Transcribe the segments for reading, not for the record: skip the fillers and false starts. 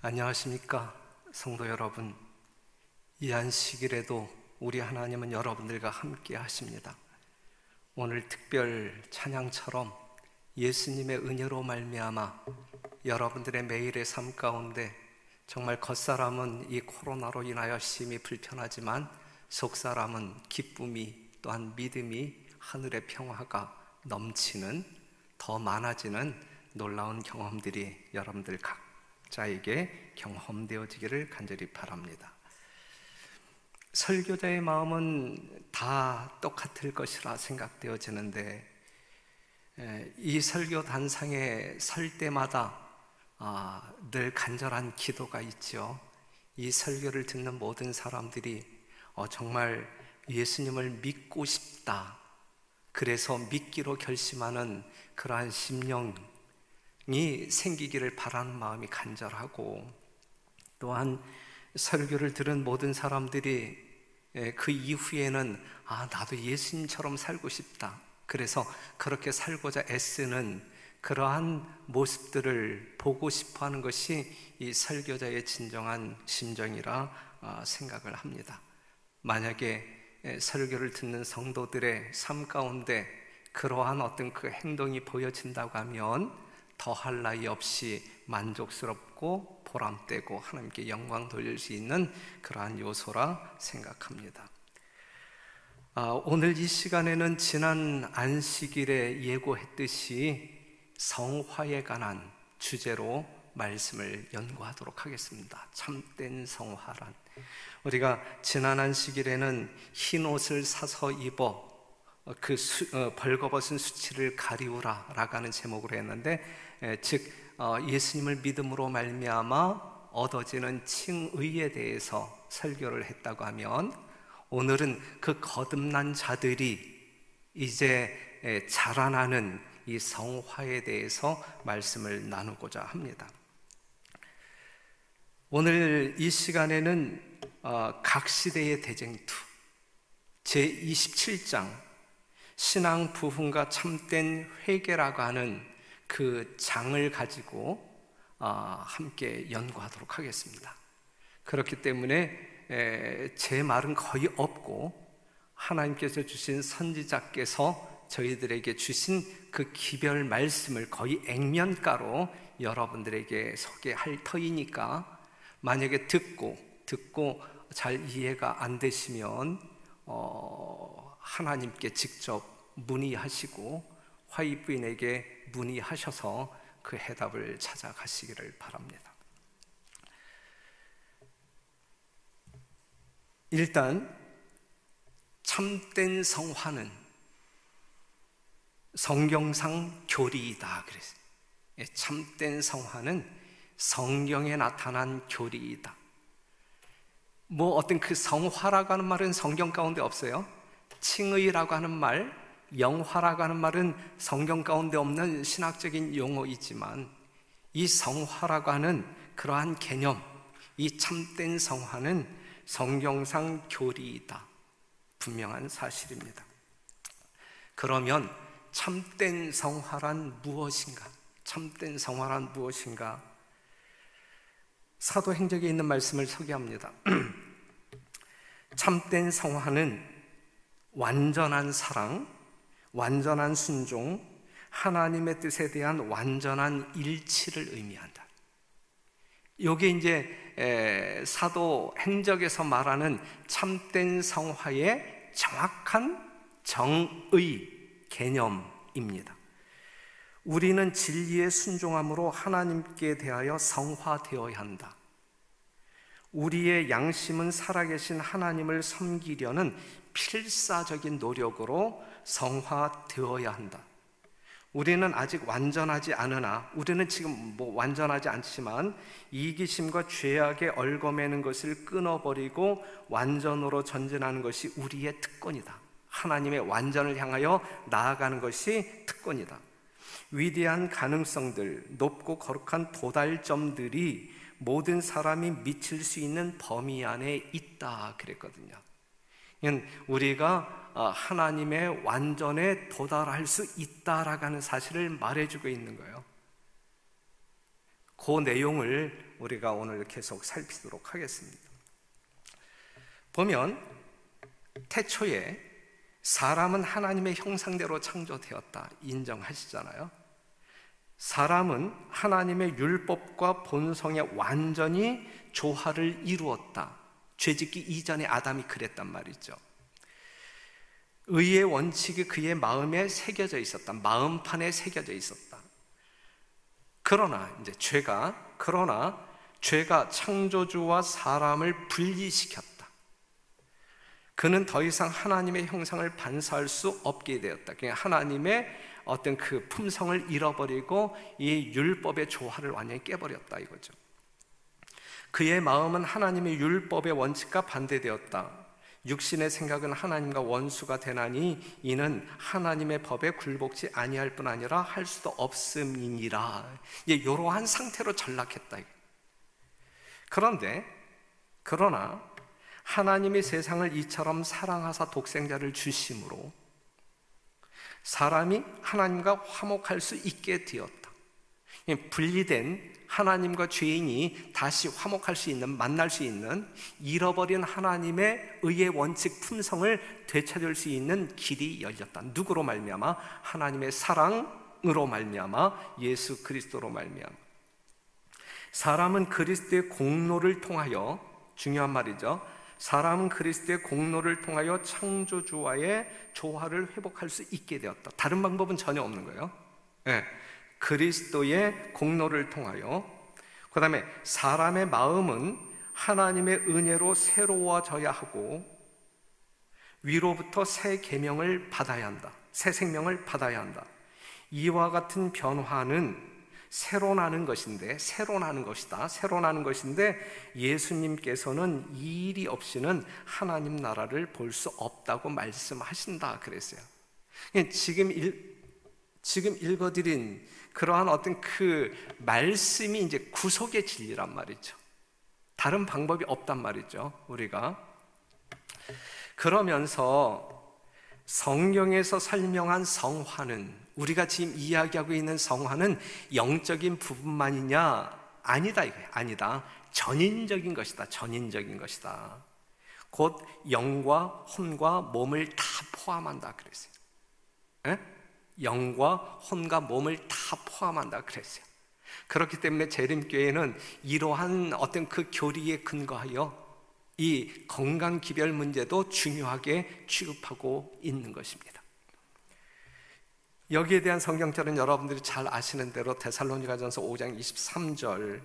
안녕하십니까, 성도 여러분. 이 안식일에도 우리 하나님은 여러분들과 함께 하십니다. 오늘 특별 찬양처럼 예수님의 은혜로 말미암아 여러분들의 매일의 삶 가운데 정말 겉사람은 이 코로나로 인하여 심히 불편하지만 속사람은 기쁨이, 또한 믿음이, 하늘의 평화가 넘치는, 더 많아지는 놀라운 경험들이 여러분들 각자에게 경험되어지기를 간절히 바랍니다. 설교자의 마음은 다 똑같을 것이라 생각되어지는데, 이 설교 단상에 설 때마다 늘 간절한 기도가 있죠. 이 설교를 듣는 모든 사람들이 정말 예수님을 믿고 싶다, 그래서 믿기로 결심하는 그러한 심령이 생기기를 바라는 마음이 간절하고, 또한 설교를 들은 모든 사람들이 그 이후에는 나도 예수님처럼 살고 싶다, 그래서 그렇게 살고자 애쓰는 그러한 모습들을 보고 싶어하는 것이 이 설교자의 진정한 심정이라 생각을 합니다. 만약에 설교를 듣는 성도들의 삶 가운데 그러한 어떤 그 행동이 보여진다고 하면 더할 나위 없이 만족스럽고 보람되고 하나님께 영광 돌릴 수 있는 그러한 요소라 생각합니다. 오늘 이 시간에는 지난 안식일에 예고했듯이 성화에 관한 주제로 말씀을 연구하도록 하겠습니다. 참된 성화란, 우리가 지난 안식일에는 흰 옷을 사서 입어 벌거벗은 수치를 가리우라 라고 하는 제목으로 했는데, 즉 예수님을 믿음으로 말미암아 얻어지는 칭의에 대해서 설교를 했다고 하면, 오늘은 그 거듭난 자들이 이제 자라나는 이 성화에 대해서 말씀을 나누고자 합니다. 오늘 이 시간에는 각 시대의 대쟁투 제27장 신앙 부흥과 참된 회개라고 하는 그 장을 가지고 함께 연구하도록 하겠습니다. 그렇기 때문에 제 말은 거의 없고, 하나님께서 주신 선지자께서 저희들에게 주신 그 기별 말씀을 거의 액면가로 여러분들에게 소개할 터이니까, 만약에 듣고 잘 이해가 안 되시면 하나님께 직접 문의하시고 화이부인에게 문의하셔서 그 해답을 찾아가시기를 바랍니다. 일단 참된 성화는 성경상 교리이다 그랬어요. 참된 성화는 성경에 나타난 교리이다. 어떤 그 성화라고 하는 말은 성경 가운데 없어요. 칭의라고 하는 말, 영화라고 하는 말은 성경 가운데 없는 신학적인 용어이지만, 이 성화라고 하는 그러한 개념, 이 참된 성화는 성경상 교리이다, 분명한 사실입니다. 그러면 참된 성화란 무엇인가? 참된 성화란 무엇인가? 사도행적에 있는 말씀을 소개합니다. 참된 성화는 완전한 사랑, 완전한 순종, 하나님의 뜻에 대한 완전한 일치를 의미한다. 이게 이제 사도행적에서 말하는 참된 성화의 정확한 정의 개념입니다. 우리는 진리에 순종함으로 하나님께 대하여 성화되어야 한다. 우리의 양심은 살아계신 하나님을 섬기려는 필사적인 노력으로 성화되어야 한다. 우리는 아직 완전하지 않으나, 우리는 지금 완전하지 않지만 이기심과 죄악에 얽어매는 것을 끊어버리고 완전으로 전진하는 것이 우리의 특권이다. 하나님의 완전을 향하여 나아가는 것이 특권이다. 위대한 가능성들, 높고 거룩한 도달점들이 모든 사람이 미칠 수 있는 범위 안에 있다 그랬거든요. 우리가 하나님의 완전에 도달할 수 있다라고 하는 사실을 말해주고 있는 거예요. 그 내용을 우리가 오늘 계속 살피도록 하겠습니다. 보면 태초에 사람은 하나님의 형상대로 창조되었다 인정하시잖아요. 사람은 하나님의 율법과 본성에 완전히 조화를 이루었다. 죄짓기 이전에 아담이 그랬단 말이죠. 의의 원칙이 그의 마음에 새겨져 있었다. 마음판에 새겨져 있었다. 그러나 죄가 창조주와 사람을 분리시켰다. 그는 더 이상 하나님의 형상을 반사할 수 없게 되었다. 그러니까 하나님의 어떤 그 품성을 잃어버리고 이 율법의 조화를 완전히 깨버렸다 이거죠. 그의 마음은 하나님의 율법의 원칙과 반대되었다. 육신의 생각은 하나님과 원수가 되나니 이는 하나님의 법에 굴복지 아니할 뿐 아니라 할 수도 없음이니라. 이러한 상태로 전락했다. 그러나 하나님이 세상을 이처럼 사랑하사 독생자를 주심으로 사람이 하나님과 화목할 수 있게 되었다. 분리된 하나님과 죄인이 다시 화목할 수 있는, 만날 수 있는, 잃어버린 하나님의 의의 원칙 품성을 되찾을 수 있는 길이 열렸다. 누구로 말미암아? 하나님의 사랑으로 말미암아, 예수 그리스도로 말미암아. 사람은 그리스도의 공로를 통하여, 중요한 말이죠, 사람은 그리스도의 공로를 통하여 창조주와의 조화를 회복할 수 있게 되었다. 다른 방법은 전혀 없는 거예요. 그리스도의 공로를 통하여. 그 다음에 사람의 마음은 하나님의 은혜로 새로워져야 하고 위로부터 새 계명을 받아야 한다. 새 생명을 받아야 한다. 이와 같은 변화는 새로 나는 것인데 예수님께서는 이 일이 없이는 하나님 나라를 볼 수 없다고 말씀하신다 그랬어요. 지금 읽어드린 그러한 어떤 그 말씀이 이제 구속의 진리란 말이죠. 다른 방법이 없단 말이죠. 우리가 그러면서 성경에서 설명한 성화는, 우리가 지금 이야기하고 있는 성화는 영적인 부분만이냐? 아니다 이거예요. 아니다. 전인적인 것이다. 전인적인 것이다. 곧 영과 혼과 몸을 다 포함한다 그랬어요. 영과 혼과 몸을 다 포함한다 그랬어요. 그렇기 때문에 재림교회는 이러한 어떤 그 교리에 근거하여 이 건강기별 문제도 중요하게 취급하고 있는 것입니다. 여기에 대한 성경절은 여러분들이 잘 아시는 대로 데살로니가전서 5장 23절,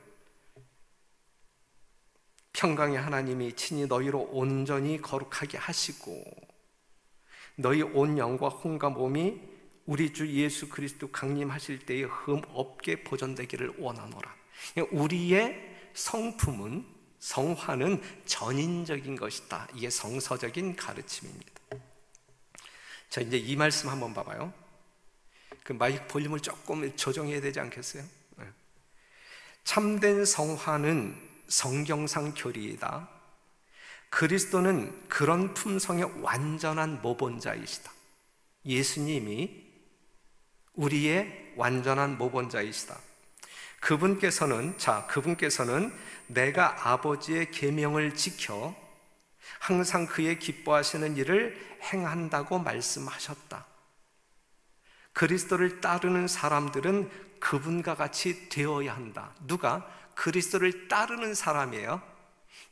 평강의 하나님이 친히 너희로 온전히 거룩하게 하시고 너희 온 영과 혼과 몸이 우리 주 예수 그리스도 강림하실 때에 흠 없게 보존되기를 원하노라. 우리의 성품은, 성화는 전인적인 것이다. 이게 성서적인 가르침입니다. 자, 이제 이 말씀 한번 봐봐요. 그 마이크 볼륨을 조금 조정해야 되지 않겠어요? 참된 성화는 성경상 교리이다. 그리스도는 그런 품성의 완전한 모본자이시다. 예수님이 우리의 완전한 모본자이시다. 그분께서는 내가 아버지의 계명을 지켜 항상 그의 기뻐하시는 일을 행한다고 말씀하셨다. 그리스도를 따르는 사람들은 그분과 같이 되어야 한다. 누가? 그리스도를 따르는 사람이에요.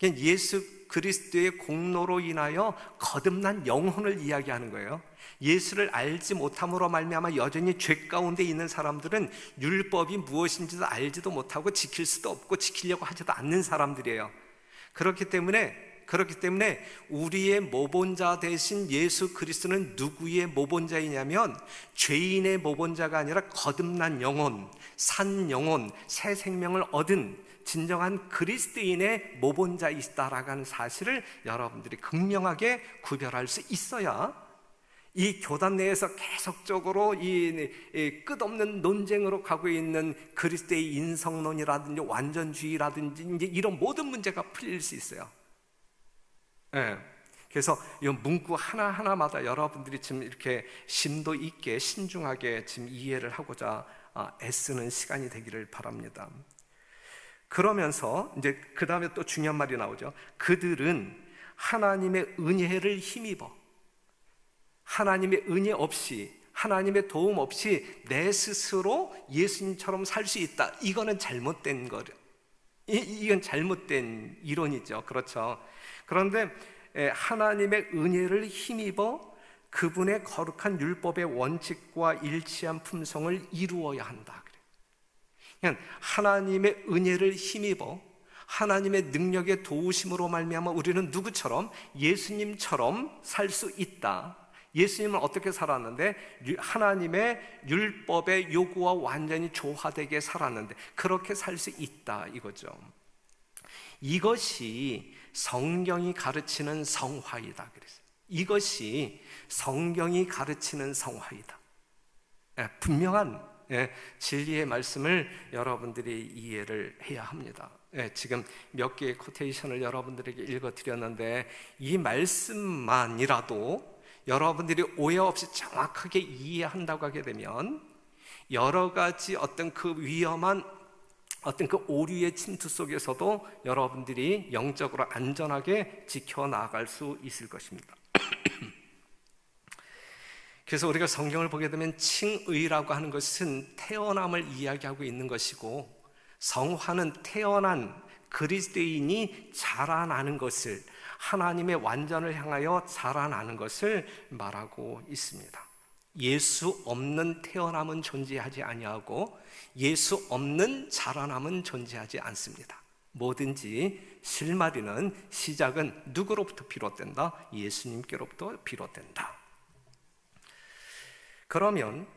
예수 그리스도의 공로로 인하여 거듭난 영혼을 이야기하는 거예요. 예수를 알지 못함으로 말미암아 여전히 죄 가운데 있는 사람들은 율법이 무엇인지도 알지도 못하고 지킬 수도 없고 지키려고 하지도 않는 사람들이에요. 그렇기 때문에 우리의 모본자 대신 예수 그리스도는 누구의 모본자이냐면 죄인의 모본자가 아니라 거듭난 영혼, 산 영혼, 새 생명을 얻은 진정한 그리스도인의 모본자이시다라고 하는 사실을 여러분들이 극명하게 구별할 수 있어야 이 교단 내에서 계속적으로 이 끝없는 논쟁으로 가고 있는 그리스도의 인성론이라든지 완전주의라든지 이제 이런 모든 문제가 풀릴 수 있어요. 그래서 이 문구 하나하나마다 여러분들이 지금 이렇게 심도 있게 신중하게 지금 이해를 하고자 애쓰는 시간이 되기를 바랍니다. 그러면서 이제 그 다음에 또 중요한 말이 나오죠. 그들은 하나님의 은혜를 힘입어, 하나님의 은혜 없이, 하나님의 도움 없이 내 스스로 예수님처럼 살 수 있다. 이거는 잘못된 거죠. 이건 잘못된 이론이죠. 그렇죠. 그런데 하나님의 은혜를 힘입어 그분의 거룩한 율법의 원칙과 일치한 품성을 이루어야 한다. 그냥 하나님의 은혜를 힘입어 하나님의 능력의 도우심으로 말미암아 우리는 누구처럼? 예수님처럼 살 수 있다. 예수님은 어떻게 살았는데? 하나님의 율법의 요구와 완전히 조화되게 살았는데 그렇게 살 수 있다 이거죠. 이것이 성경이 가르치는 성화이다 그랬어요. 이것이 성경이 가르치는 성화이다. 분명한 진리의 말씀을 여러분들이 이해를 해야 합니다. 지금 몇 개의 코테이션을 여러분들에게 읽어드렸는데 이 말씀만이라도 여러분들이 오해 없이 정확하게 이해한다고 하게 되면 여러 가지 어떤 그 위험한 어떤 그 오류의 침투 속에서도 여러분들이 영적으로 안전하게 지켜나갈 수 있을 것입니다. 그래서 우리가 성경을 보게 되면 칭의라고 하는 것은 태어남을 이야기하고 있는 것이고, 성화는 태어난 그리스도인이 자라나는 것을, 하나님의 완전을 향하여 자라나는 것을 말하고 있습니다. 예수 없는 태어남은 존재하지 아니하고 예수 없는 자라남은 존재하지 않습니다. 뭐든지 실마리는 시작은 누구로부터 비롯된다? 예수님께로부터 비롯된다. 그러면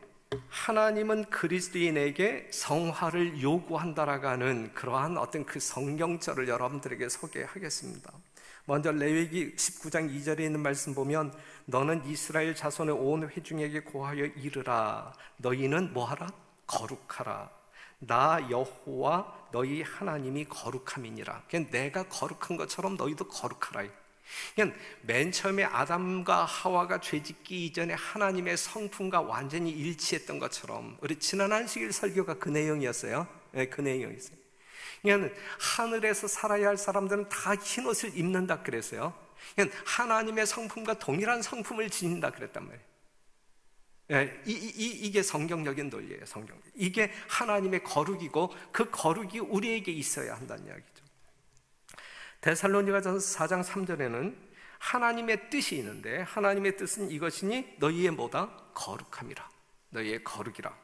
하나님은 그리스도인에게 성화를 요구한다라고 하는 그러한 어떤 그 성경절을 여러분들에게 소개하겠습니다. 먼저 레위기 19장 2절에 있는 말씀 보면, 너는 이스라엘 자손의 온 회중에게 고하여 이르라. 너희는 뭐하라? 거룩하라. 나 여호와 너희 하나님이 거룩함이니라. 그냥 내가 거룩한 것처럼 너희도 거룩하라. 그냥 맨 처음에 아담과 하와가 죄짓기 이전에 하나님의 성품과 완전히 일치했던 것처럼, 우리 지난 안식일 설교가 그 내용이었어요. 네, 그 내용이었어요. 그냥 하늘에서 살아야 할 사람들은 다 흰옷을 입는다 그랬어요. 그냥 하나님의 성품과 동일한 성품을 지닌다 그랬단 말이에요. 네, 이게 성경적인 논리예요. 성경. 이게 하나님의 거룩이고 그 거룩이 우리에게 있어야 한다는 이야기죠. 데살로니가전서 4장 3절에는 하나님의 뜻이 있는데, 하나님의 뜻은 이것이니 너희의 뭐다? 거룩함이라. 너희의 거룩이라.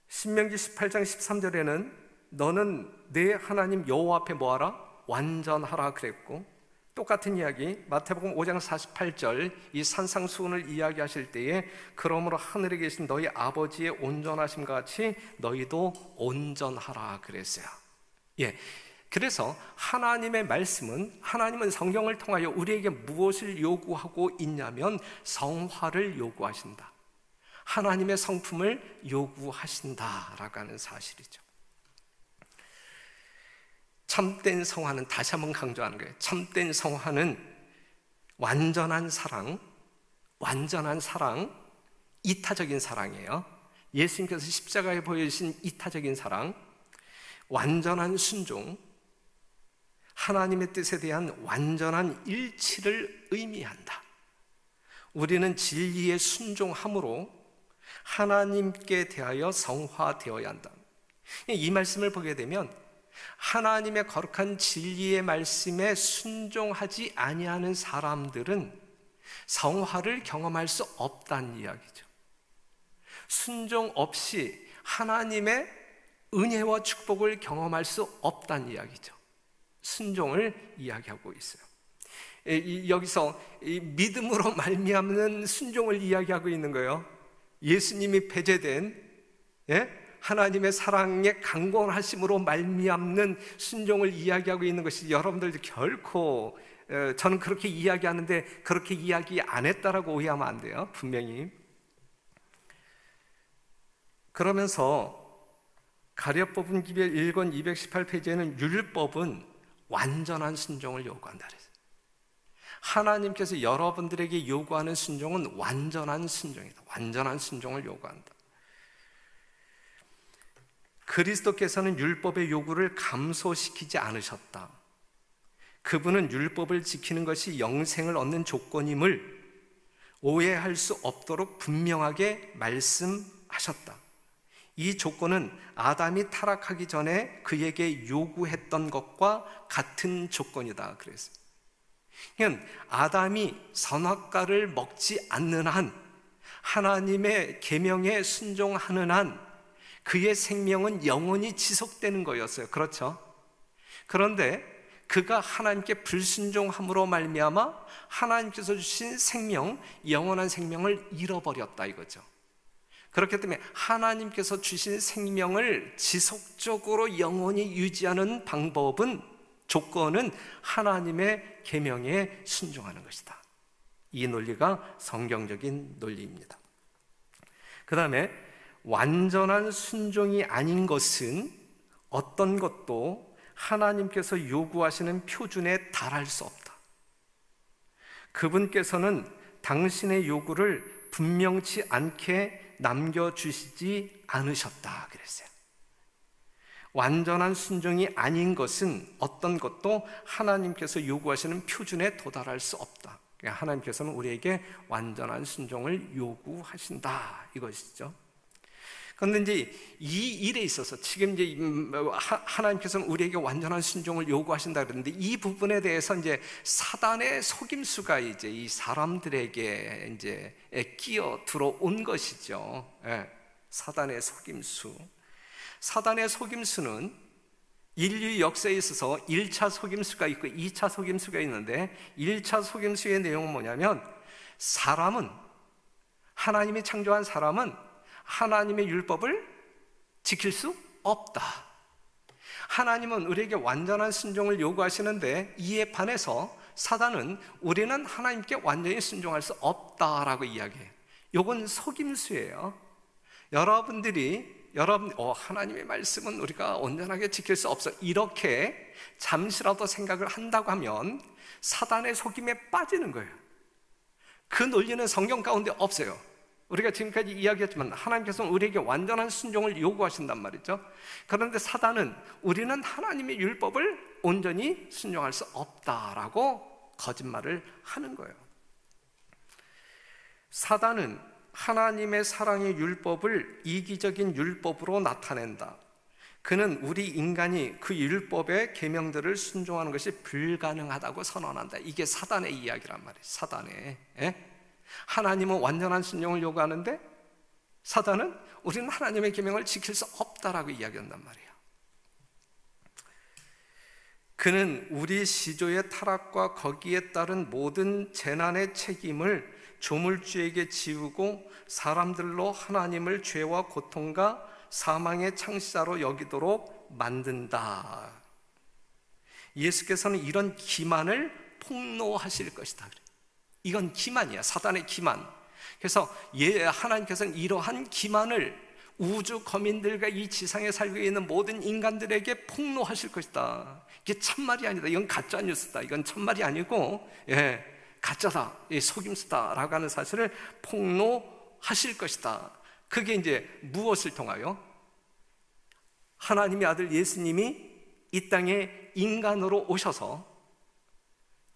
신명기 18장 13절에는 너는 내 하나님 여호와 앞에 뭐하라? 완전하라 그랬고, 똑같은 이야기 마태복음 5장 48절 이 산상수훈을 이야기하실 때에 그러므로 하늘에 계신 너희 아버지의 온전하심과 같이 너희도 온전하라 그랬어요. 예. 그래서 하나님의 말씀은, 하나님은 성경을 통하여 우리에게 무엇을 요구하고 있냐면 성화를 요구하신다. 하나님의 성품을 요구하신다라고 하는 사실이죠. 참된 성화는, 다시 한번 강조하는 거예요. 참된 성화는 완전한 사랑, 이타적인 사랑이에요. 예수님께서 십자가에 보여주신 이타적인 사랑, 완전한 순종, 하나님의 뜻에 대한 완전한 일치를 의미한다. 우리는 진리에 순종함으로 하나님께 대하여 성화되어야 한다. 이 말씀을 보게 되면 하나님의 거룩한 진리의 말씀에 순종하지 아니하는 사람들은 성화를 경험할 수 없다는 이야기죠. 순종 없이 하나님의 은혜와 축복을 경험할 수 없다는 이야기죠. 순종을 이야기하고 있어요. 여기서 믿음으로 말미암는 순종을 이야기하고 있는 거예요. 예수님이 배제된 하나님의 사랑의 강권하심으로 말미암는 순종을 이야기하고 있는 것이, 여러분들도 결코 저는 그렇게 이야기하는데 그렇게 이야기 안 했다라고 오해하면 안 돼요. 분명히. 그러면서 가룟법은 기별 1권 218페이지에는 율법은 완전한 순종을 요구한다 그랬어요. 하나님께서 여러분들에게 요구하는 순종은 완전한 순종이다. 완전한 순종을 요구한다. 그리스도께서는 율법의 요구를 감소시키지 않으셨다. 그분은 율법을 지키는 것이 영생을 얻는 조건임을 오해할 수 없도록 분명하게 말씀하셨다. 이 조건은 아담이 타락하기 전에 그에게 요구했던 것과 같은 조건이다 그랬어요. 그러니까 아담이 선악과를 먹지 않는 한, 하나님의 계명에 순종하는 한 그의 생명은 영원히 지속되는 거였어요. 그렇죠? 그런데 그가 하나님께 불순종함으로 말미암아 하나님께서 주신 생명, 영원한 생명을 잃어버렸다 이거죠. 그렇기 때문에 하나님께서 주신 생명을 지속적으로 영원히 유지하는 방법은, 조건은 하나님의 계명에 순종하는 것이다. 이 논리가 성경적인 논리입니다. 그 다음에 완전한 순종이 아닌 것은 어떤 것도 하나님께서 요구하시는 표준에 달할 수 없다. 그분께서는 당신의 요구를 분명치 않게 남겨주시지 않으셨다 그랬어요. 완전한 순종이 아닌 것은 어떤 것도 하나님께서 요구하시는 표준에 도달할 수 없다. 그러니까 하나님께서는 우리에게 완전한 순종을 요구하신다 이것이죠. 그런데 이제 이 일에 있어서 지금 이제 하나님께서는 우리에게 완전한 순종을 요구하신다 그러는데, 이 부분에 대해서 이제 사단의 속임수가 이제 이 사람들에게 이제 끼어 들어온 것이죠. 사단의 속임수. 사단의 속임수는 인류 역사에 있어서 1차 속임수가 있고 2차 속임수가 있는데, 1차 속임수의 내용은 뭐냐면, 사람은, 하나님이 창조한 사람은 하나님의 율법을 지킬 수 없다. 하나님은 우리에게 완전한 순종을 요구하시는데, 이에 반해서 사단은 우리는 하나님께 완전히 순종할 수 없다라고 이야기해요. 이건 속임수예요. 하나님의 말씀은 우리가 온전하게 지킬 수 없어, 이렇게 잠시라도 생각을 한다고 하면 사단의 속임에 빠지는 거예요. 그 논리는 성경 가운데 없어요. 우리가 지금까지 이야기했지만 하나님께서는 우리에게 완전한 순종을 요구하신단 말이죠. 그런데 사단은 우리는 하나님의 율법을 온전히 순종할 수 없다라고 거짓말을 하는 거예요. 사단은 하나님의 사랑의 율법을 이기적인 율법으로 나타낸다. 그는 우리 인간이 그 율법의 계명들을 순종하는 것이 불가능하다고 선언한다. 이게 사단의 이야기란 말이에요. 사단의. 하나님은 완전한 순종을 요구하는데 사단은 우리는 하나님의 계명을 지킬 수 없다라고 이야기한단 말이에요. 그는 우리 시조의 타락과 거기에 따른 모든 재난의 책임을 조물주에게 지우고 사람들로 하나님을 죄와 고통과 사망의 창시자로 여기도록 만든다. 예수께서는 이런 기만을 폭로하실 것이다. 이건 기만이야. 사단의 기만. 그래서 하나님께서는 이러한 기만을 우주 거민들과 이 지상에 살고 있는 모든 인간들에게 폭로하실 것이다. 이게 참말이 아니다. 이건 가짜 뉴스다. 이건 참말이 아니고 가짜다, 속임수다라고 하는 사실을 폭로하실 것이다. 그게 이제 무엇을 통하여? 하나님의 아들 예수님이 이 땅에 인간으로 오셔서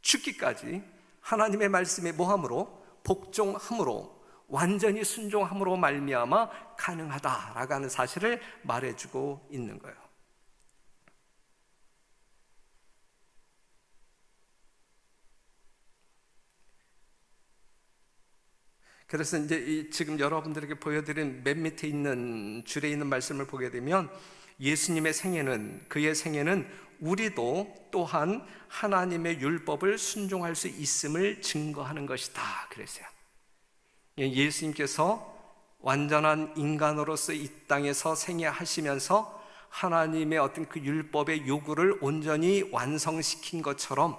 죽기까지 하나님의 말씀에 뭐함으로? 복종함으로, 완전히 순종함으로 말미암아 가능하다라고 하는 사실을 말해주고 있는 거예요. 그래서 이제 지금 여러분들에게 보여드린 맨 밑에 있는 줄에 있는 말씀을 보게 되면, 예수님의 생애는, 그의 생애는 우리도 또한 하나님의 율법을 순종할 수 있음을 증거하는 것이다 그랬어요. 예수님께서 완전한 인간으로서 이 땅에서 생애하시면서 하나님의 어떤 그 율법의 요구를 온전히 완성시킨 것처럼,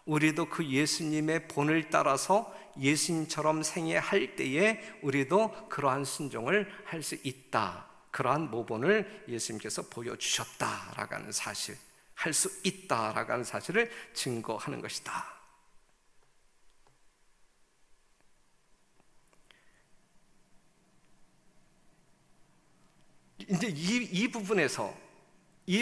우리도 그 예수님의 본을 따라서 예수님처럼 생애할 때에 우리도 그러한 순종을 할 수 있다. 그러한 모본을 예수님께서 보여주셨다라고 하는 사실, 할 수 있다라고 하는 사실을 증거하는 것이다. 이제 이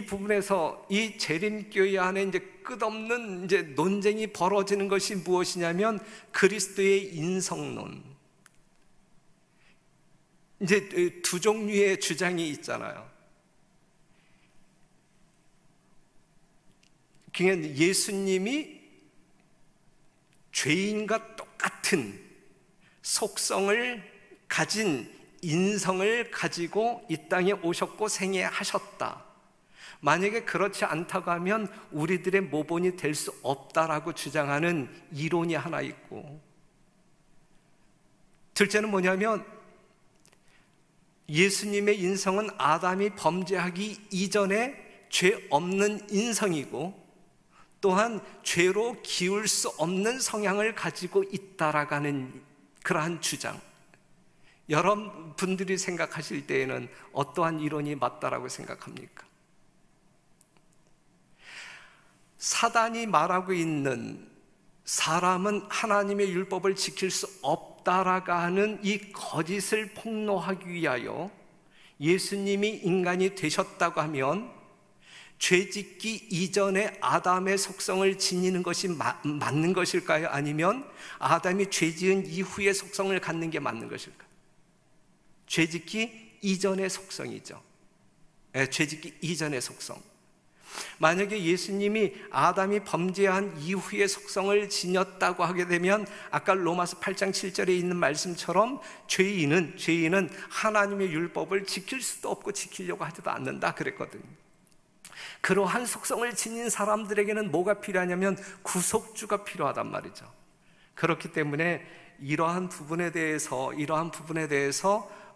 부분에서 이 재림교회 안에 이제 끝없는 이제 논쟁이 벌어지는 것이 무엇이냐면 그리스도의 인성론. 이제 두 종류의 주장이 있잖아요. 그냥 예수님이 죄인과 똑같은 속성을 가진 인성을 가지고 이 땅에 오셨고 생애하셨다. 만약에 그렇지 않다고 하면 우리들의 모본이 될 수 없다라고 주장하는 이론이 하나 있고, 둘째는 뭐냐면 예수님의 인성은 아담이 범죄하기 이전에 죄 없는 인성이고 또한 죄로 기울 수 없는 성향을 가지고 있다라고 하는 그러한 주장. 여러분들이 생각하실 때에는 어떠한 이론이 맞다라고 생각합니까? 사단이 말하고 있는 사람은 하나님의 율법을 지킬 수 없다라고 하는 이 거짓을 폭로하기 위하여 예수님이 인간이 되셨다고 하면 죄짓기 이전에 아담의 속성을 지니는 것이 맞는 것일까요? 아니면 아담이 죄지은 이후의 속성을 갖는 게 맞는 것일까요? 죄짓기 이전의 속성이죠. 죄짓기 이전의 속성. 만약에 예수님이 아담이 범죄한 이후의 속성을 지녔다고 하게 되면 아까 로마서 8장 7절에 있는 말씀처럼 죄인은 하나님의 율법을 지킬 수도 없고 지키려고 하지도 않는다 그랬거든요. 그러한 속성을 지닌 사람들에게는 뭐가 필요하냐면 구속주가 필요하단 말이죠. 그렇기 때문에 이러한 부분에 대해서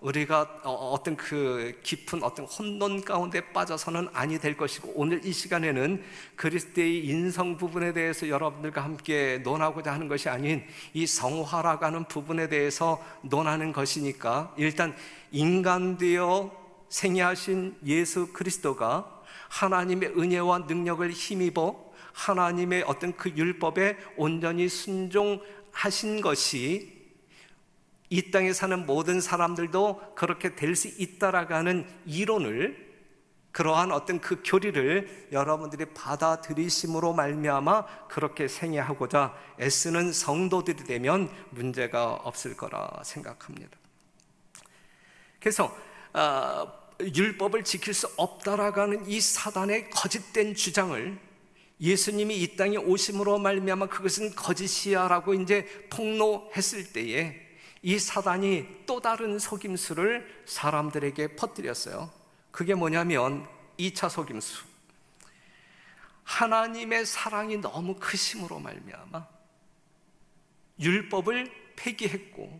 우리가 어떤 그 깊은 어떤 혼돈 가운데 빠져서는 아니 될 것이고, 오늘 이 시간에는 그리스도의 인성 부분에 대해서 여러분들과 함께 논하고자 하는 것이 아닌 이 성화라고 하는 부분에 대해서 논하는 것이니까, 일단 인간 되어 생애하신 예수 그리스도가 하나님의 은혜와 능력을 힘입어 하나님의 어떤 그 율법에 온전히 순종하신 것이 이 땅에 사는 모든 사람들도 그렇게 될 수 있다라고 하는 이론을, 그러한 어떤 그 교리를 여러분들이 받아들이심으로 말미암아 그렇게 생애하고자 애쓰는 성도들이 되면 문제가 없을 거라 생각합니다. 그래서 율법을 지킬 수 없다라고 하는 이 사단의 거짓된 주장을 예수님이 이 땅에 오심으로 말미암아 그것은 거짓이야라고 이제 폭로했을 때에 이 사단이 또 다른 속임수를 사람들에게 퍼뜨렸어요. 그게 뭐냐면 2차 속임수. 하나님의 사랑이 너무 크심으로 말미암아 율법을 폐기했고,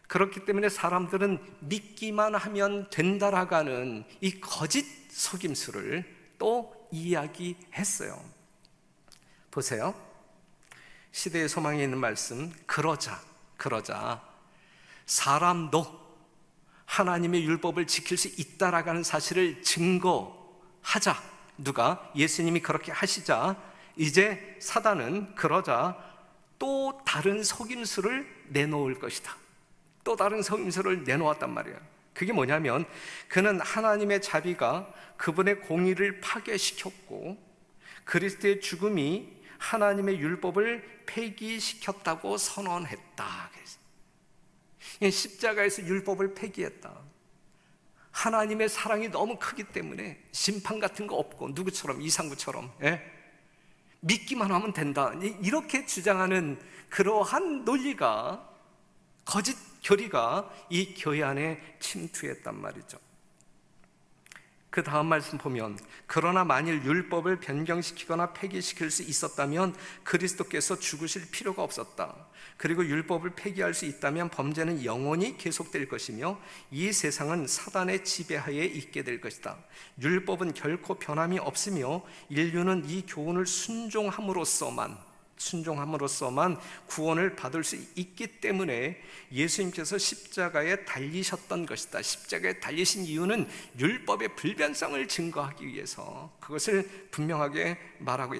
그렇기 때문에 사람들은 믿기만 하면 된다라고 하는 이 거짓 속임수를 또 이야기했어요. 보세요. 시대의 소망에 있는 말씀, 그러자 사람도 하나님의 율법을 지킬 수 있다라고 하는 사실을 증거하자. 누가? 예수님이 그렇게 하시자 이제 사단은 그러자 또 다른 속임수를 내놓을 것이다. 또 다른 속임수를 내놓았단 말이에요. 그게 뭐냐면 그는 하나님의 자비가 그분의 공의를 파괴시켰고 그리스도의 죽음이 하나님의 율법을 폐기시켰다고 선언했다. 십자가에서 율법을 폐기했다. 하나님의 사랑이 너무 크기 때문에 심판 같은 거 없고 누구처럼 이상구처럼 믿기만 하면 된다, 이렇게 주장하는 그러한 논리가, 거짓 교리가 이 교회 안에 침투했단 말이죠. 그 다음 말씀 보면, 그러나 만일 율법을 변경시키거나 폐기시킬 수 있었다면 그리스도께서 죽으실 필요가 없었다. 그리고 율법을 폐기할 수 있다면 범죄는 영원히 계속될 것이며 이 세상은 사단의 지배하에 있게 될 것이다. 율법은 결코 변함이 없으며 인류는 이 교훈을 순종함으로써만 구원을 받을 수 있기 때문에 예수님께서 십자가에 달리셨던 것이다. 십자가에 달리신 이유는 율법의 불변성을 증거하기 위해서, 그것을 분명하게 말하고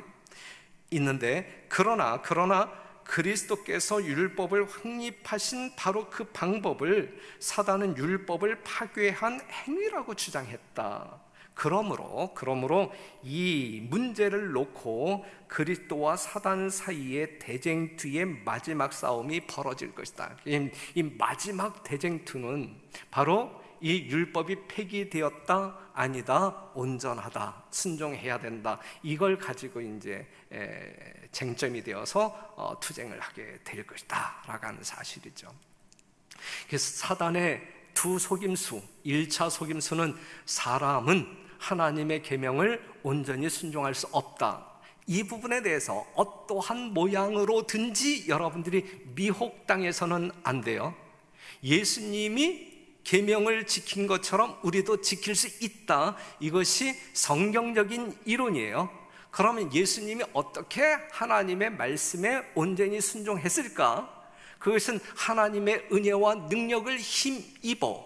있는데, 그러나 그리스도께서 율법을 확립하신 바로 그 방법을 사단은 율법을 파괴한 행위라고 주장했다. 그러므로 이 문제를 놓고 그리스도와 사단 사이의 대쟁투의 마지막 싸움이 벌어질 것이다. 이 마지막 대쟁투는 바로 이 율법이 폐기되었다, 아니다, 온전하다, 순종해야 된다, 이걸 가지고 이제 쟁점이 되어서 투쟁을 하게 될 것이다 라고 하는 사실이죠. 그래서 사단의 두 속임수, 1차 속임수는 사람은 하나님의 계명을 온전히 순종할 수 없다, 이 부분에 대해서 어떠한 모양으로든지 여러분들이 미혹당해서는 안 돼요. 예수님이 계명을 지킨 것처럼 우리도 지킬 수 있다, 이것이 성경적인 이론이에요. 그러면 예수님이 어떻게 하나님의 말씀에 온전히 순종했을까? 그것은 하나님의 은혜와 능력을 힘입어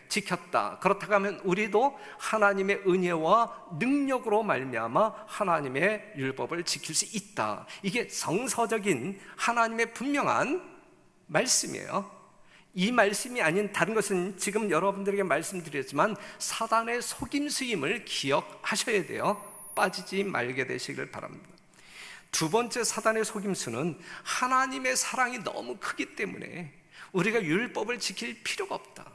지켰다. 그렇다고 하면 우리도 하나님의 은혜와 능력으로 말미암아 하나님의 율법을 지킬 수 있다. 이게 성서적인 하나님의 분명한 말씀이에요. 이 말씀이 아닌 다른 것은 지금 여러분들에게 말씀드렸지만 사단의 속임수임을 기억하셔야 돼요. 빠지지 말게 되시길 바랍니다. 두 번째 사단의 속임수는 하나님의 사랑이 너무 크기 때문에 우리가 율법을 지킬 필요가 없다.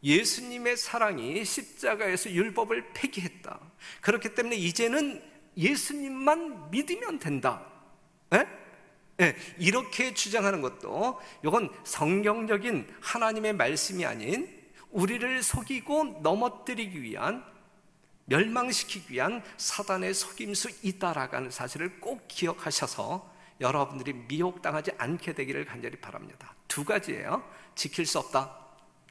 예수님의 사랑이 십자가에서 율법을 폐기했다. 그렇기 때문에 이제는 예수님만 믿으면 된다. 이렇게 주장하는 것도 이건 성경적인 하나님의 말씀이 아닌 우리를 속이고 넘어뜨리기 위한, 멸망시키기 위한 사단의 속임수이다라고 하는 사실을 꼭 기억하셔서 여러분들이 미혹당하지 않게 되기를 간절히 바랍니다. 두 가지예요. 지킬 수 없다,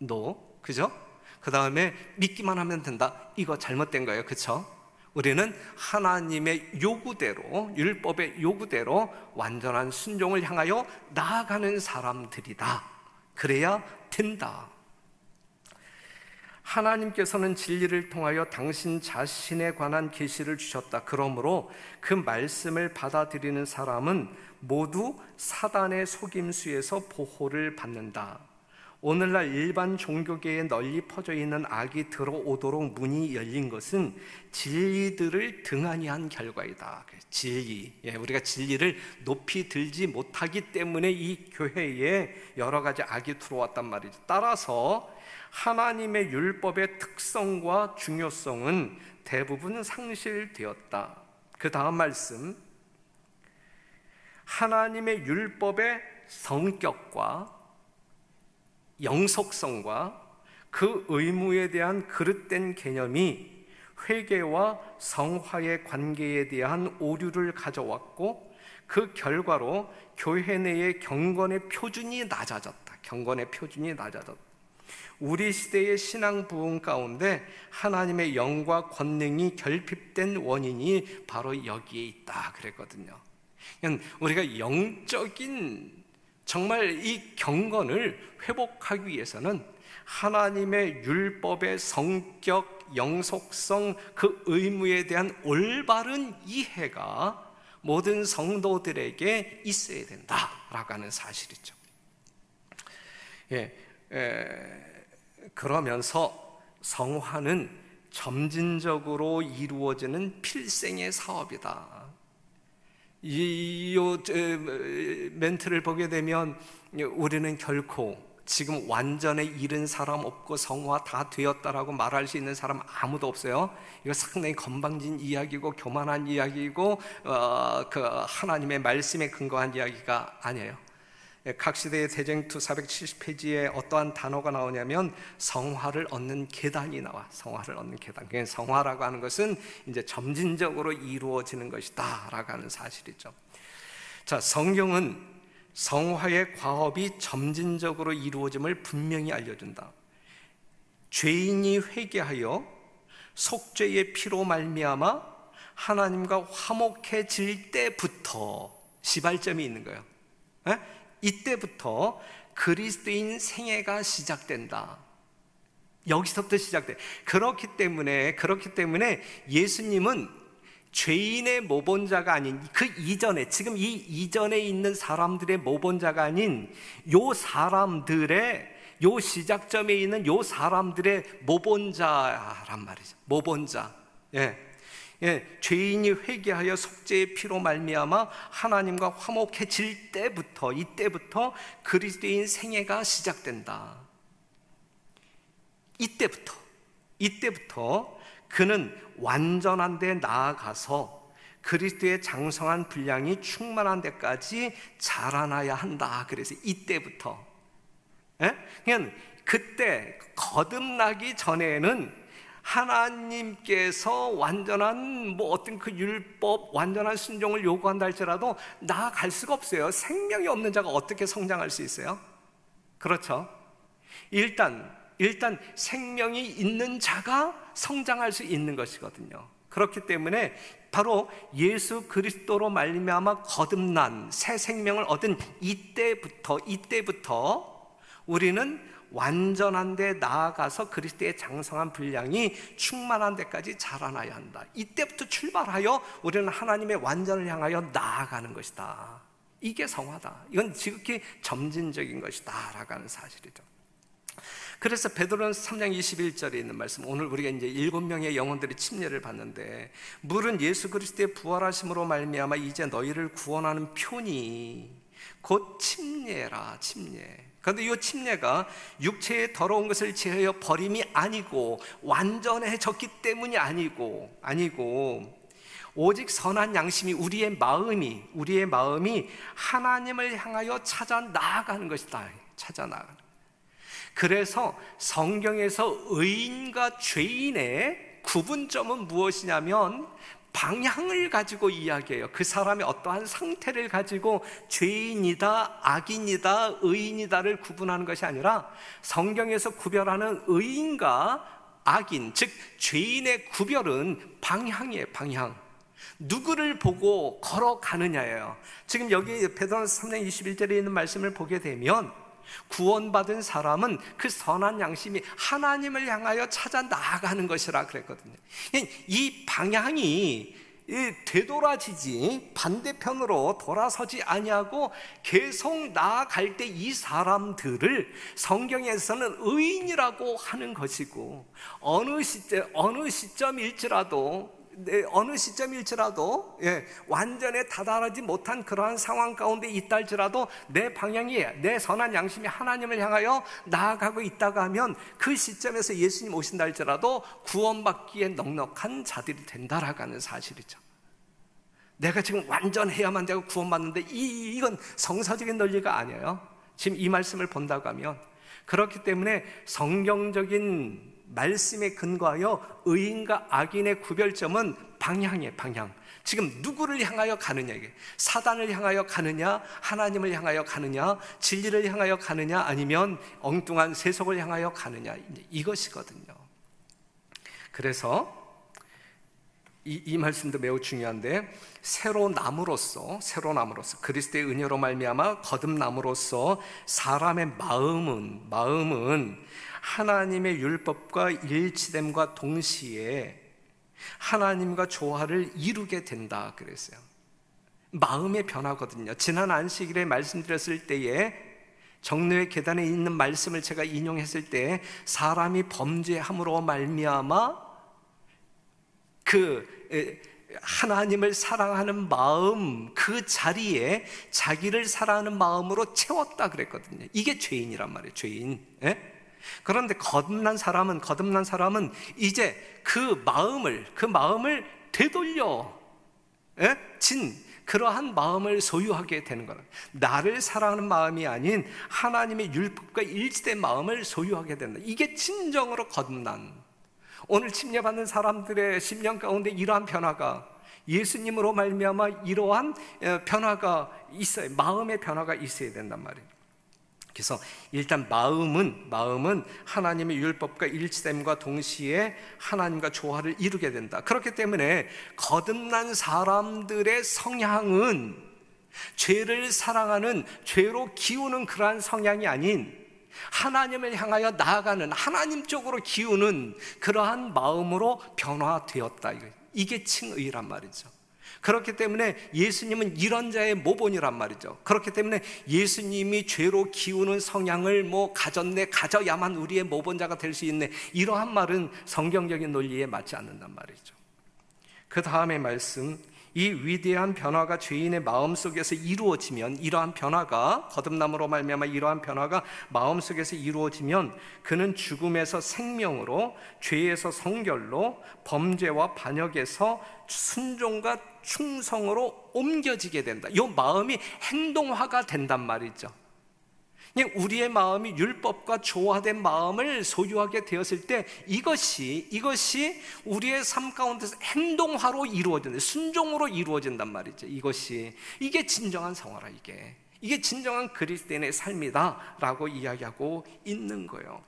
no, 그죠? 그 다음에 믿기만 하면 된다, 이거 잘못된 거예요, 그쵸? 우리는 하나님의 요구대로, 율법의 요구대로 완전한 순종을 향하여 나아가는 사람들이다. 그래야 된다. 하나님께서는 진리를 통하여 당신 자신에 관한 계시를 주셨다. 그러므로 그 말씀을 받아들이는 사람은 모두 사단의 속임수에서 보호를 받는다. 오늘날 일반 종교계에 널리 퍼져 있는 악이 들어오도록 문이 열린 것은 진리들을 등한히 한 결과이다. 진리, 우리가 진리를 높이 들지 못하기 때문에 이 교회에 여러 가지 악이 들어왔단 말이죠. 따라서 하나님의 율법의 특성과 중요성은 대부분 상실되었다. 그 다음 말씀, 하나님의 율법의 성격과 영속성과 그 의무에 대한 그릇된 개념이 회개와 성화의 관계에 대한 오류를 가져왔고, 그 결과로 교회 내의 경건의 표준이 낮아졌다. 경건의 표준이 낮아졌다. 우리 시대의 신앙 부흥 가운데 하나님의 영과 권능이 결핍된 원인이 바로 여기에 있다 그랬거든요. 우리가 영적인 정말 이 경건을 회복하기 위해서는 하나님의 율법의 성격, 영속성, 그 의무에 대한 올바른 이해가 모든 성도들에게 있어야 된다라고 하는 사실이죠. 그러면서 성화는 점진적으로 이루어지는 필생의 사업이다. 이 멘트를 보게 되면 우리는 결코 지금 완전에 이른 사람 없고 성화 다 되었다라고 말할 수 있는 사람 아무도 없어요. 이거 상당히 건방진 이야기고 교만한 이야기고 그 하나님의 말씀에 근거한 이야기가 아니에요. 각 시대의 대쟁투 470페이지에 어떠한 단어가 나오냐면 성화를 얻는 계단이 나와. 성화를 얻는 계단. 성화라고 하는 것은 이제 점진적으로 이루어지는 것이다라고 하는 사실이죠. 자, 성경은 성화의 과업이 점진적으로 이루어짐을 분명히 알려준다. 죄인이 회개하여 속죄의 피로 말미암아 하나님과 화목해질 때부터 시발점이 있는 거예요. 이때부터 그리스도인 생애가 시작된다. 여기서부터 시작돼. 그렇기 때문에 예수님은 죄인의 모본자가 아닌 그 이전에, 지금 이 이전에 있는 사람들의 모본자가 아닌 요 사람들의, 요 시작점에 있는 요 사람들의 모본자란 말이죠. 모본자. 죄인이 회개하여 속죄의 피로 말미암아 하나님과 화목해질 때부터, 이때부터 그리스도인 생애가 시작된다. 이때부터 그는 완전한 데 나아가서 그리스도의 장성한 분량이 충만한 데까지 자라나야 한다. 그래서 이때부터, 그냥 그때 거듭나기 전에는 하나님께서 완전한 어떤 그 율법, 완전한 순종을 요구한다 할지라도 나아갈 수가 없어요. 생명이 없는 자가 어떻게 성장할 수 있어요? 그렇죠? 일단 생명이 있는 자가 성장할 수 있는 것이거든요. 그렇기 때문에 바로 예수 그리스도로 말미암아 거듭난 새 생명을 얻은 이때부터 우리는 완전한 데 나아가서 그리스도의 장성한 분량이 충만한 데까지 자라나야 한다. 이때부터 출발하여 우리는 하나님의 완전을 향하여 나아가는 것이다. 이게 성화다. 이건 지극히 점진적인 것이다 라고 하는 사실이죠. 그래서 베드로는 3장 21절에 있는 말씀, 오늘 우리가 이제 7명의 영혼들이 침례를 받는데, 물은 예수 그리스도의 부활하심으로 말미암아 이제 너희를 구원하는 표니 곧 침례라. 침례. 그런데 이 침례가 육체의 더러운 것을 제하여 버림이 아니고 완전해졌기 때문이 아니고 오직 선한 양심이 우리의 마음이 하나님을 향하여 찾아 나아가는 것이다. 찾아 나아가는. 그래서 성경에서 의인과 죄인의 구분점은 무엇이냐면 방향을 가지고 이야기해요. 그 사람의 어떠한 상태를 가지고 죄인이다, 악인이다, 의인이다를 구분하는 것이 아니라 성경에서 구별하는 의인과 악인, 즉 죄인의 구별은 방향이에요. 방향. 누구를 보고 걸어가느냐예요. 지금 여기 베드로전서 3장 21절에 있는 말씀을 보게 되면 구원받은 사람은 그 선한 양심이 하나님을 향하여 찾아 나아가는 것이라 그랬거든요. 이 방향이 되돌아지지 반대편으로 돌아서지 아니하고 계속 나아갈 때 이 사람들을 성경에서는 의인이라고 하는 것이고, 어느 시점일지라도 완전히 다다르지 못한 그러한 상황 가운데 있다 할지라도 내 방향이, 내 선한 양심이 하나님을 향하여 나아가고 있다고 하면 그 시점에서 예수님 오신다 할지라도 구원받기에 넉넉한 자들이 된다라고 하는 사실이죠. 내가 지금 완전해야만 되고 구원받는데 이건 성서적인 논리가 아니에요. 지금 이 말씀을 본다고 하면. 그렇기 때문에 성경적인 말씀에 근거하여 의인과 악인의 구별점은 방향이에요. 방향. 지금 누구를 향하여 가느냐, 이게 사단을 향하여 가느냐, 하나님을 향하여 가느냐, 진리를 향하여 가느냐, 아니면 엉뚱한 세속을 향하여 가느냐, 이것이거든요. 그래서 이 말씀도 매우 중요한데, 새로 남으로써 그리스도의 은혜로 말미암아 거듭남으로써 사람의 마음은 하나님의 율법과 일치됨과 동시에 하나님과 조화를 이루게 된다 그랬어요. 마음의 변화거든요. 지난 안식일에 말씀드렸을 때에 정례의 계단에 있는 말씀을 제가 인용했을 때, 사람이 범죄함으로 말미암아 하나님을 사랑하는 마음, 그 자리에 자기를 사랑하는 마음으로 채웠다 그랬거든요. 이게 죄인이란 말이에요. 죄인. 그런데 거듭난 사람은 이제 그 마음을 되돌려 그러한 마음을 소유하게 되는 거예요. 나를 사랑하는 마음이 아닌 하나님의 율법과 일치된 마음을 소유하게 된다. 이게 진정으로 거듭난, 오늘 침례받는 사람들의 심령 가운데 이러한 변화가, 예수님으로 말미암아 이러한 변화가 있어요. 마음의 변화가 있어야 된단 말이에요. 그래서 일단 마음은 하나님의 율법과 일치됨과 동시에 하나님과 조화를 이루게 된다. 그렇기 때문에 거듭난 사람들의 성향은 죄를 사랑하는, 죄로 기우는 그러한 성향이 아닌 하나님을 향하여 나아가는, 하나님 쪽으로 기우는 그러한 마음으로 변화되었다. 이게 칭의란 말이죠. 그렇기 때문에 예수님은 이런 자의 모본이란 말이죠. 그렇기 때문에 예수님이 죄로 기우는 성향을 가져야만 우리의 모본자가 될 수 있네, 이러한 말은 성경적인 논리에 맞지 않는단 말이죠. 그 다음에 말씀, 이 위대한 변화가 죄인의 마음속에서 이루어지면, 이러한 변화가, 거듭남으로 말미암아 이러한 변화가 마음속에서 이루어지면 그는 죽음에서 생명으로, 죄에서 성결로, 범죄와 반역에서 순종과 충성으로 옮겨지게 된다. 이 마음이 행동화가 된단 말이죠. 우리의 마음이 율법과 조화된 마음을 소유하게 되었을 때 이것이 우리의 삶 가운데서 행동화로 이루어진다, 순종으로 이루어진단 말이죠. 이게 진정한 성화라, 이게 진정한 그리스도인의 삶이다 라고 이야기하고 있는 거예요.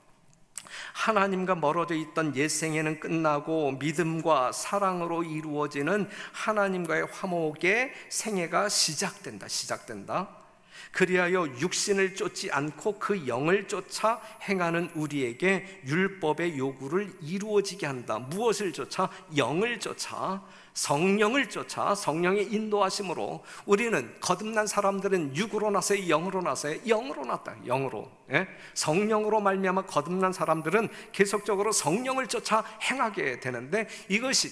하나님과 멀어져 있던 옛 생애는 끝나고 믿음과 사랑으로 이루어지는 하나님과의 화목의 생애가 시작된다. 그리하여 육신을 쫓지 않고 그 영을 쫓아 행하는 우리에게 율법의 요구를 이루어지게 한다. 무엇을 쫓아? 영을 쫓아, 성령을 쫓아, 성령의 인도하심으로. 우리는, 거듭난 사람들은 육으로 나서요, 영으로 나서요? 영으로 났다, 영으로. 성령으로 말미암아 거듭난 사람들은 계속적으로 성령을 쫓아 행하게 되는데, 이것이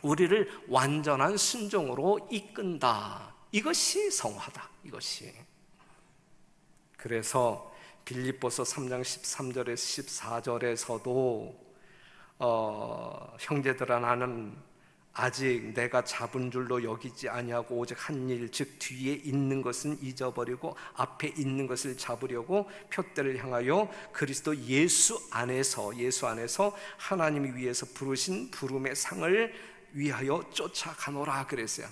우리를 완전한 순종으로 이끈다. 이것이 성화다, 이것이. 그래서 빌립보서 3장 13절에서 14절에서도 형제들아, 나는 아직 내가 잡은 줄로 여기지 아니하고 오직 한 일, 즉 뒤에 있는 것은 잊어버리고 앞에 있는 것을 잡으려고 표대를 향하여 그리스도 예수 안에서 하나님이 위해서 부르신 부름의 상을 위하여 쫓아가노라 그랬어요.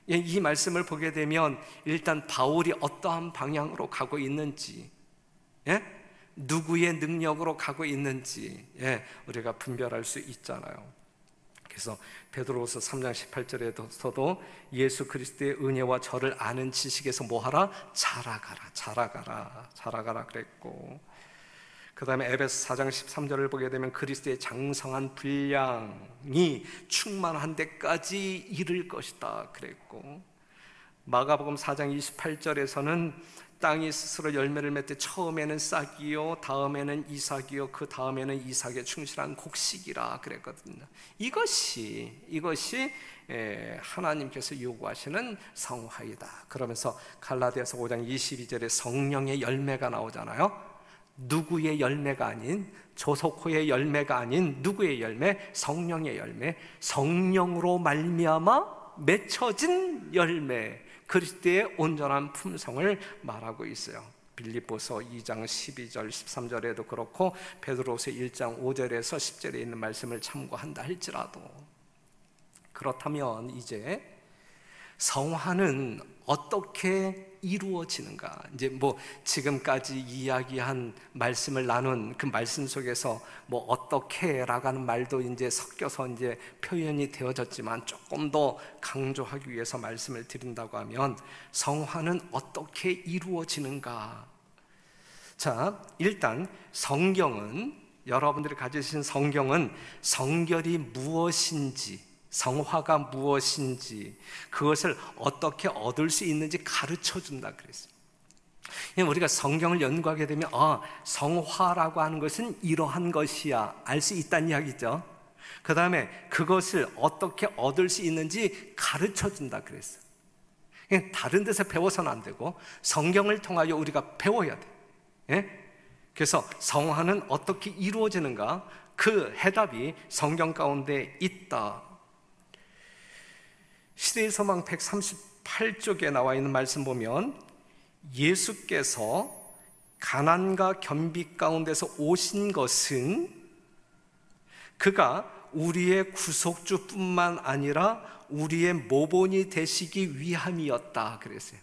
이 말씀을 보게 되면 일단 바울이 어떠한 방향으로 가고 있는지, 누구의 능력으로 가고 있는지 우리가 분별할 수 있잖아요. 그래서 베드로후서 3장 18절에서도 예수 그리스도의 은혜와 저를 아는 지식에서 뭐하라? 자라가라 그랬고, 그 다음에 에베소 4장 13절을 보게 되면 그리스도의 장성한 분량이 충만한 데까지 이를 것이다 그랬고, 마가복음 4장 28절에서는 땅이 스스로 열매를 맺되 처음에는 싹이요 다음에는 이삭이요 그 다음에는 이삭에 충실한 곡식이라 그랬거든요. 이것이 하나님께서 요구하시는 성화이다. 그러면서 갈라디아서 5장 22절에 성령의 열매가 나오잖아요. 누구의 열매가 아닌, 조석호의 열매가 아닌 누구의 열매? 성령의 열매, 성령으로 말미암아 맺혀진 열매, 그리스도의 온전한 품성을 말하고 있어요. 빌립보서 2장 12절 13절에도 그렇고 베드로후서 1장 5절에서 10절에 있는 말씀을 참고한다 할지라도, 그렇다면 이제 성화는 어떻게 이루어지는가? 이제 지금까지 이야기한 말씀을 나눈 그 말씀 속에서 어떻게라고 하는 말도 이제 섞여서 이제 표현이 되어졌지만, 조금 더 강조하기 위해서 말씀을 드린다고 하면 성화는 어떻게 이루어지는가? 자, 일단 성경은, 여러분들이 가지신 성경은 성결이 무엇인지, 성화가 무엇인지, 그것을 어떻게 얻을 수 있는지 가르쳐준다 그랬어요. 우리가 성경을 연구하게 되면 성화라고 하는 것은 이러한 것이야 알 수 있다는 이야기죠. 그 다음에 그것을 어떻게 얻을 수 있는지 가르쳐준다 그랬어요. 다른 데서 배워서는 안 되고 성경을 통하여 우리가 배워야 돼. 그래서 성화는 어떻게 이루어지는가? 그 해답이 성경 가운데 있다. 시대의 소망 138쪽에 나와 있는 말씀 보면, 예수께서 가난과 겸비 가운데서 오신 것은 그가 우리의 구속주뿐만 아니라 우리의 모본이 되시기 위함이었다 그랬어요.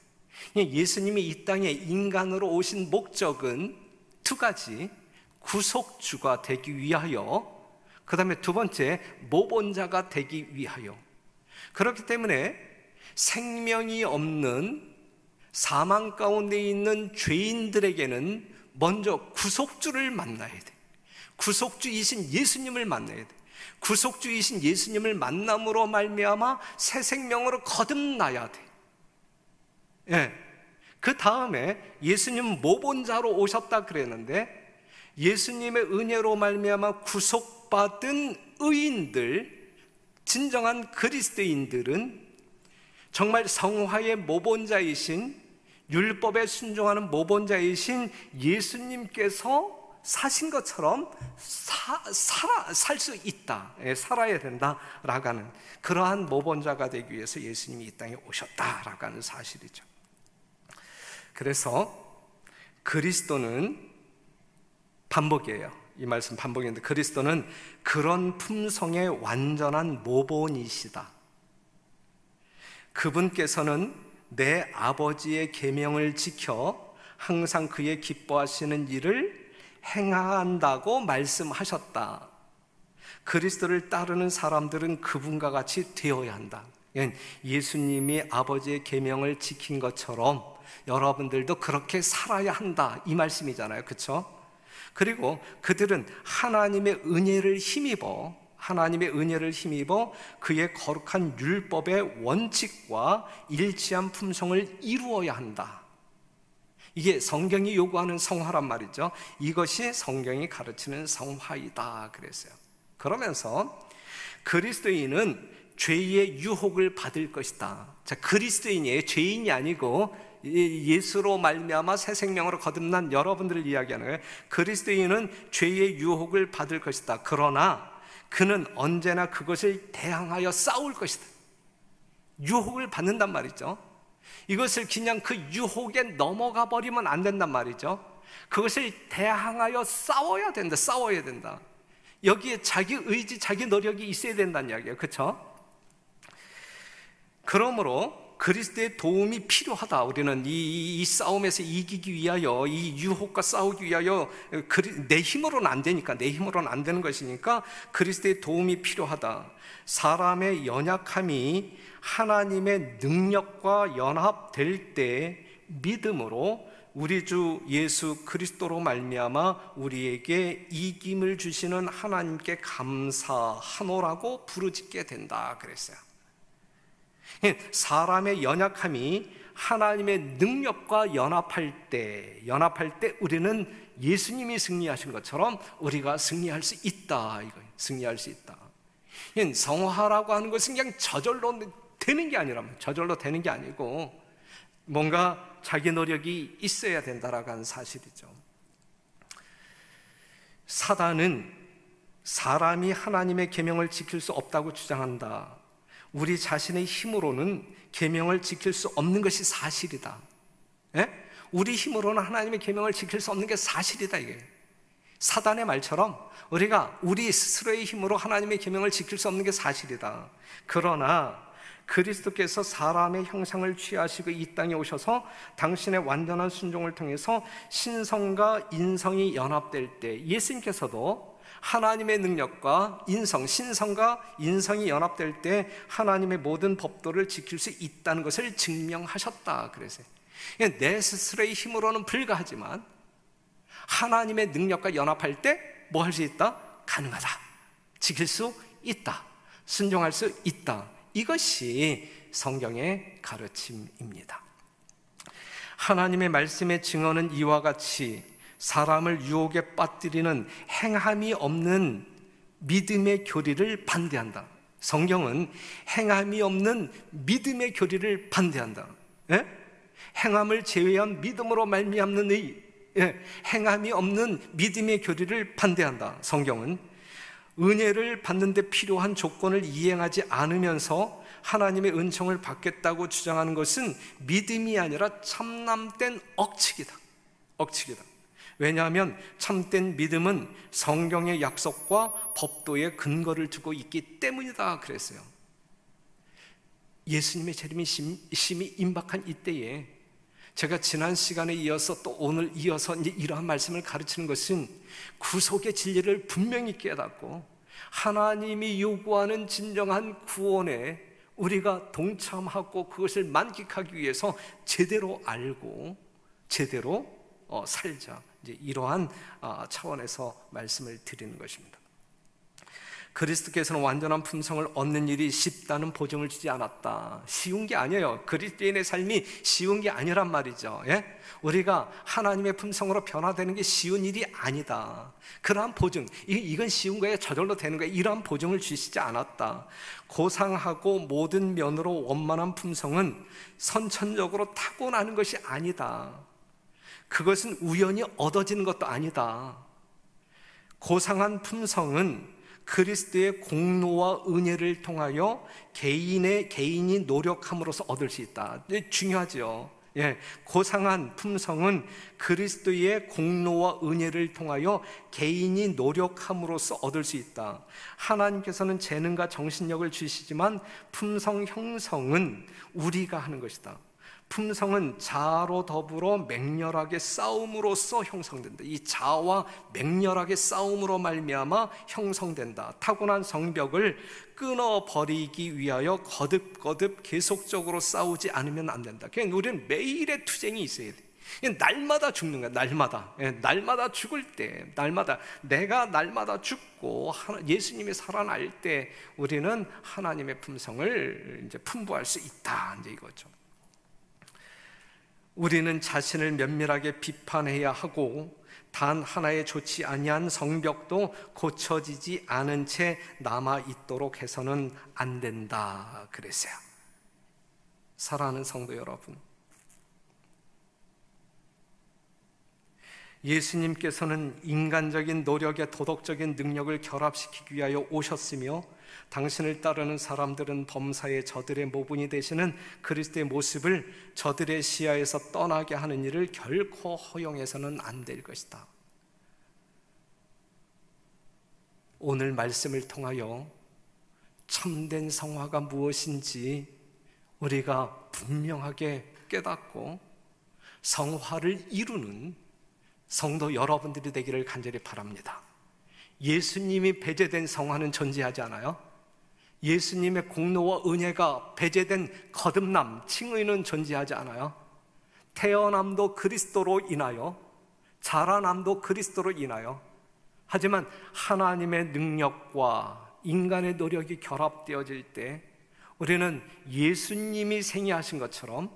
예수님이 이 땅에 인간으로 오신 목적은 두 가지, 구속주가 되기 위하여, 그 다음에 두 번째 모본자가 되기 위하여. 그렇기 때문에 생명이 없는 사망 가운데 있는 죄인들에게는 먼저 구속주를 만나야 돼. 구속주이신 예수님을 만나야 돼. 구속주이신 예수님을 만남으로 말미암아 새 생명으로 거듭나야 돼. 예. 그 다음에 예수님 모본자로 오셨다 그랬는데, 예수님의 은혜로 말미암아 구속받은 의인들, 진정한 그리스도인들은 정말 성화의 모본자이신, 율법에 순종하는 모본자이신 예수님께서 사신 것처럼 살 수 있다, 살아야 된다라고 하는 그러한 모본자가 되기 위해서 예수님이 이 땅에 오셨다라고 하는 사실이죠. 그래서 그리스도는 반복이에요. 이 말씀 반복인데, 그리스도는 그런 품성의 완전한 모본이시다. 그분께서는 내 아버지의 계명을 지켜 항상 그의 기뻐하시는 일을 행한다고 말씀하셨다. 그리스도를 따르는 사람들은 그분과 같이 되어야 한다. 예수님이 아버지의 계명을 지킨 것처럼 여러분들도 그렇게 살아야 한다, 이 말씀이잖아요. 그렇죠? 그리고 그들은 하나님의 은혜를 힘입어 그의 거룩한 율법의 원칙과 일치한 품성을 이루어야 한다. 이게 성경이 요구하는 성화란 말이죠. 이것이 성경이 가르치는 성화이다 그랬어요. 그러면서 그리스도인은 죄의 유혹을 받을 것이다. 자, 그리스도인이 죄인이 아니고 예수로 말미암아 새 생명으로 거듭난 여러분들을 이야기하는 거예요. 그리스도인은 죄의 유혹을 받을 것이다. 그러나 그는 언제나 그것을 대항하여 싸울 것이다. 유혹을 받는단 말이죠. 이것을 그냥 그 유혹에 넘어가 버리면 안 된단 말이죠. 그것을 대항하여 싸워야 된다. 여기에 자기 의지, 자기 노력이 있어야 된다는 이야기예요. 그렇죠? 그러므로 그리스도의 도움이 필요하다. 우리는 이 싸움에서 이기기 위하여, 이 유혹과 싸우기 위하여 내 힘으로는 안 되니까, 내 힘으로는 안 되는 것이니까 그리스도의 도움이 필요하다. 사람의 연약함이 하나님의 능력과 연합될 때 믿음으로 우리 주 예수 그리스도로 말미암아 우리에게 이김을 주시는 하나님께 감사하노라고 부르짖게 된다 그랬어요. 사람의 연약함이 하나님의 능력과 연합할 때 우리는 예수님이 승리하신 것처럼 우리가 승리할 수 있다. 승리할 수 있다. 성화라고 하는 것은 그냥 저절로 되는 게 아니고 뭔가 자기 노력이 있어야 된다라고 하는 사실이죠. 사단은 사람이 하나님의 계명을 지킬 수 없다고 주장한다. 우리 자신의 힘으로는 계명을 지킬 수 없는 것이 사실이다. 우리 힘으로는 하나님의 계명을 지킬 수 없는 게 사실이다. 이게 사단의 말처럼 우리가 우리 스스로의 힘으로 하나님의 계명을 지킬 수 없는 게 사실이다. 그러나 그리스도께서 사람의 형상을 취하시고 이 땅에 오셔서 당신의 완전한 순종을 통해서 신성과 인성이 연합될 때 예수님께서도 하나님의 능력과 신성과 인성이 연합될 때 하나님의 모든 법도를 지킬 수 있다는 것을 증명하셨다 그래서 내 스스로의 힘으로는 불가하지만 하나님의 능력과 연합할 때 뭐 할 수 있다? 가능하다. 지킬 수 있다. 순종할 수 있다. 이것이 성경의 가르침입니다. 하나님의 말씀의 증언은 이와 같이 사람을 유혹에 빠뜨리는 행함이 없는 믿음의 교리를 반대한다. 성경은 행함이 없는 믿음의 교리를 반대한다. 행함을 제외한 믿음으로 말미암는 행함이 없는 믿음의 교리를 반대한다. 성경은 은혜를 받는 데 필요한 조건을 이행하지 않으면서 하나님의 은총을 받겠다고 주장하는 것은 믿음이 아니라 참남된 억측이다. 왜냐하면 참된 믿음은 성경의 약속과 법도의 근거를 두고 있기 때문이다 그랬어요. 예수님의 재림이 심히 임박한 이때에 제가 지난 시간에 이어서 또 오늘 이어서 이러한 말씀을 가르치는 것은 구속의 진리를 분명히 깨닫고 하나님이 요구하는 진정한 구원에 우리가 동참하고 그것을 만끽하기 위해서 제대로 알고 제대로 살자, 이러한 차원에서 말씀을 드리는 것입니다. 그리스도께서는 완전한 품성을 얻는 일이 쉽다는 보증을 주지 않았다. 쉬운 게 아니에요. 그리스도인의 삶이 쉬운 게 아니란 말이죠. 예? 우리가 하나님의 품성으로 변화되는 게 쉬운 일이 아니다. 그러한 보증, 이건 쉬운 거예요, 저절로 되는 거예요, 이러한 보증을 주시지 않았다. 고상하고 모든 면으로 원만한 품성은 선천적으로 타고나는 것이 아니다. 그것은 우연히 얻어지는 것도 아니다. 고상한 품성은 그리스도의 공로와 은혜를 통하여 개인이 노력함으로써 얻을 수 있다. 중요하죠. 예, 고상한 품성은 그리스도의 공로와 은혜를 통하여 개인이 노력함으로써 얻을 수 있다. 하나님께서는 재능과 정신력을 주시지만 품성 형성은 우리가 하는 것이다. 품성은 자아로 더불어 맹렬하게 싸움으로써 형성된다. 이 자아와 맹렬하게 싸움으로 말미암아 형성된다. 타고난 성벽을 끊어버리기 위하여 거듭거듭 계속적으로 싸우지 않으면 안 된다. 그냥 우리는 매일의 투쟁이 있어야 돼. 날마다 죽는 거야. 날마다 죽을 때, 내가 날마다 죽고 예수님이 살아날 때 우리는 하나님의 품성을 이제 풍부할 수 있다, 이제 이거죠. 우리는 자신을 면밀하게 비판해야 하고 단 하나의 좋지 아니한 성벽도 고쳐지지 않은 채 남아있도록 해서는 안 된다 그랬어요. 사랑하는 성도 여러분, 예수님께서는 인간적인 노력에 도덕적인 능력을 결합시키기 위하여 오셨으며 당신을 따르는 사람들은 범사에 저들의 모분이 되시는 그리스도의 모습을 저들의 시야에서 떠나게 하는 일을 결코 허용해서는 안 될 것이다. 오늘 말씀을 통하여 참된 성화가 무엇인지 우리가 분명하게 깨닫고 성화를 이루는 성도 여러분들이 되기를 간절히 바랍니다. 예수님이 배제된 성화는 존재하지 않아요. 예수님의 공로와 은혜가 배제된 거듭남, 칭의는 존재하지 않아요. 태어남도 그리스도로 인하여, 자라남도 그리스도로 인하여. 하지만 하나님의 능력과 인간의 노력이 결합되어질 때 우리는 예수님이 생애하신 것처럼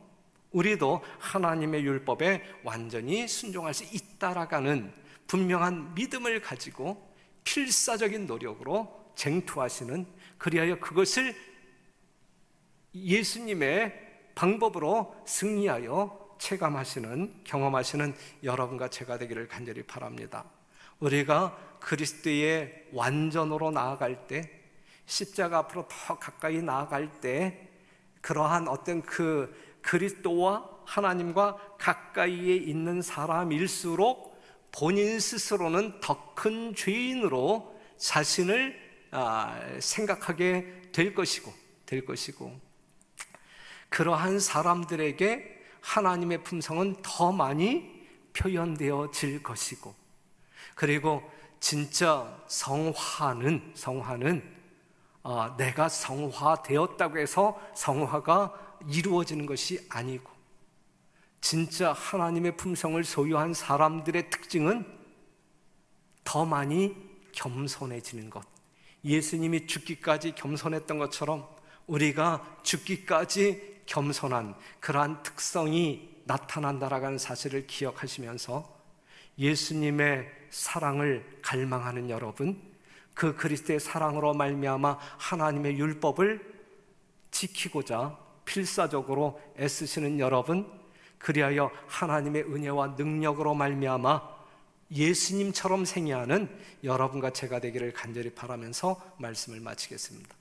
우리도 하나님의 율법에 완전히 순종할 수 있다라는 분명한 믿음을 가지고 필사적인 노력으로 쟁투하시는, 그리하여 그것을 예수님의 방법으로 승리하여 체감하시는, 경험하시는 여러분과 제가 되기를 간절히 바랍니다. 우리가 그리스도의 완전으로 나아갈 때, 십자가 앞으로 더 가까이 나아갈 때 그러한 어떤 그 그리스도와 하나님과 가까이에 있는 사람일수록 본인 스스로는 더 큰 죄인으로 자신을 생각하게 될 것이고 그러한 사람들에게 하나님의 품성은 더 많이 표현되어질 것이고, 그리고 진짜 성화는 내가 성화되었다고 해서 성화가 이루어지는 것이 아니고, 진짜 하나님의 품성을 소유한 사람들의 특징은 더 많이 겸손해지는 것. 예수님이 죽기까지 겸손했던 것처럼 우리가 죽기까지 겸손한 그러한 특성이 나타난다라는 사실을 기억하시면서 예수님의 사랑을 갈망하는 여러분, 그 그리스도의 사랑으로 말미암아 하나님의 율법을 지키고자 필사적으로 애쓰시는 여러분, 그리하여 하나님의 은혜와 능력으로 말미암아 예수님처럼 생애하는 여러분과 제가 되기를 간절히 바라면서 말씀을 마치겠습니다.